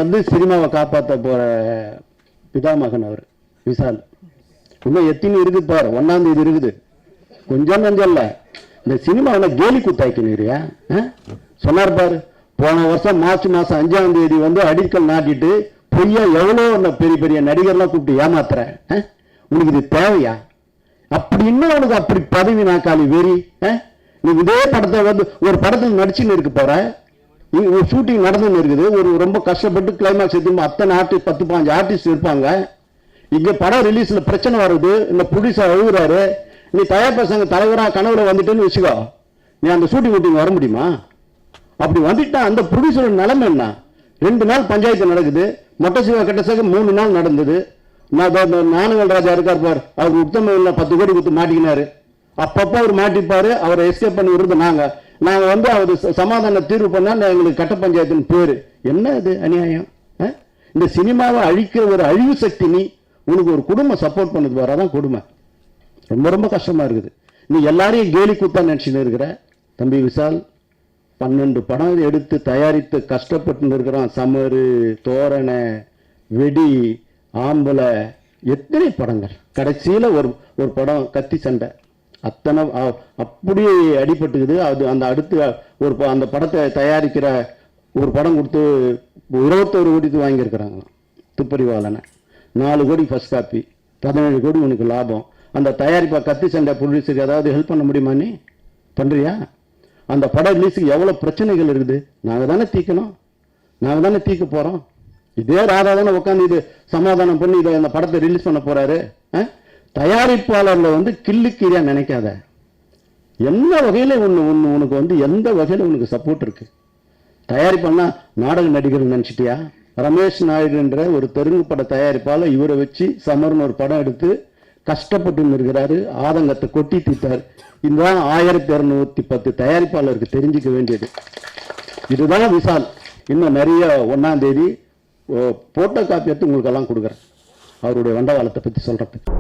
வந்து சினிமாவை காப்பாற்ற போற பிதாமகன் அவர் விஷால். இன்னும் எத்தனை இருக்குது பாரு, 1ஆம் தேதி இருக்குது, கொஞ்சம் நஞ்சம் இல்லை. இந்த சினிமாவில் கேலி குத்தாய்க்கிறியா சொன்னார் பாரு. போன வருஷம் மார்ச் மாதம் 5ஆம் தேதி வந்து அடிக்கல் நாட்டிட்டு பொய்யா எவ்வளோ பெரிய பெரிய நடிகர்லாம் கூப்பிட்டு ஏமாத்துற. உனக்கு இது தேவையா? அப்படி இன்னும் உனக்கு அப்படி பதவி நாக்காளி வெறி. நீ இதே படத்தை வந்து ஒரு படத்தில் நடிச்சுன்னு இருக்க போற, ஒரு ஷூட்டிங் நடந்துன்னு இருக்குது, ஒரு ரொம்ப கஷ்டப்பட்டு கிளைமாக்ஸ் எடுத்து அத்தனை ஆர்டிஸ்ட் 10-15 ஆர்டிஸ்ட் இருப்பாங்க. இங்க படம் ரிலீஸ்ல பிரச்சனை வருது, இந்த ப்ரொடியூசர் அழுகுறாரு, நீ தயாரிப்பு சங்க தலைவரா கனவுல வந்துட்டேன்னு வச்சுக்கோ, நீ அந்த ஷூட்டிங் வர முடியுமா? அப்படி வந்துட்டா அந்த ப்ரொடியூசரோட நிலைமை என்ன? 2 நாள் பஞ்சாயத்து நடக்குது, மொட்டை சிவா கட்ட 3 நாள் நடந்தது. ஞானவேல் ராஜா இருக்கார் பார், அவர் உத்தம 10 கோடி கொடுத்து மாட்டிக்கினாரு. அப்பப்போ அவர் மாட்டிப்பாரு, அவரை எஸ்கேப் பண்ணி விடுறது நாங்க வந்து அவர் சமாதான தீர்வு பண்ணா எங்களுக்கு கட்ட பஞ்சாயத்துன்னு பேரு. என்ன இது அநியாயம்? இந்த சினிமாவை அழிக்கிற ஒரு அழிவு சக்தி நீ, உனக்கு ஒரு குடும்பம் சப்போர்ட் பண்ணது வராதான் கொடுமை. ரொம்ப ரொம்ப கஷ்டமா இருக்குது. நீ எல்லாரையும் கேலி கூத்தா நினைச்சுன்னு இருக்கிற தம்பி விஷால். 12 படம் எடுத்து தயாரித்து கஷ்டப்பட்டு இருக்கிறான். சமரு, தோரண, வெடி, ஆம்பளை, எத்தனை படங்கள். கடைசியில ஒரு படம் கத்தி சண்டை, அத்தனை அப்படியே அடிபட்டுக்குது. அது அந்த அடுத்து அந்த படத்தை தயாரிக்கிற ஒரு படம் கொடுத்து 21 கோடிக்கு வாங்கியிருக்கிறாங்க. துப்பறிவாளனை 4 கோடி ஃபர்ஸ்ட் காப்பி, 17 கோடி உனக்கு லாபம். அந்த தயாரிப்பா கத்தி சண்டை ப்ரொடியூசருக்கு ஏதாவது ஹெல்ப் பண்ண முடியுமா? நீ பண்றியா? அந்த படம் ரிலீஸுக்கு எவ்வளவு பிரச்சனைகள் இருக்குது, நாங்க தானே தீக்கணும், நாங்க தானே தீக்க போறோம். இதே ராதா தானே உட்காந்து இது சமாதானம் பண்ணி இதை அந்த படத்தை ரிலீஸ் பண்ண போறாரு. தயாரிப்பாளர்ல வந்து கிள்ளுக்கீரியா நினைக்காத. எந்த வகையில உனக்கு வந்து எந்த வகையில உனக்கு சப்போர்ட் இருக்கு? தயாரிப்பாளனா நாடக நடிகர் நினைச்சிட்டியா? ரமேஷ் நாயுடுன்ற ஒரு தெலுங்கு பட தயாரிப்பாளர் இவரை வச்சு சமர்னு ஒரு படம் எடுத்து கஷ்டப்பட்டு இருக்கிறாரு, ஆதங்கத்தை கொட்டி தீர்த்தார். இதுதான் 1210 தயாரிப்பாளருக்கு தெரிஞ்சுக்க வேண்டியது. இதுதான் விஷால். இன்னும் நிறைய 1ஆம் தேதி போட்டோ காப்பி எடுத்து உங்களுக்கு எல்லாம் கொடுக்குறேன் அவருடைய வண்டவாளத்தை பற்றி சொல்றதுக்கு.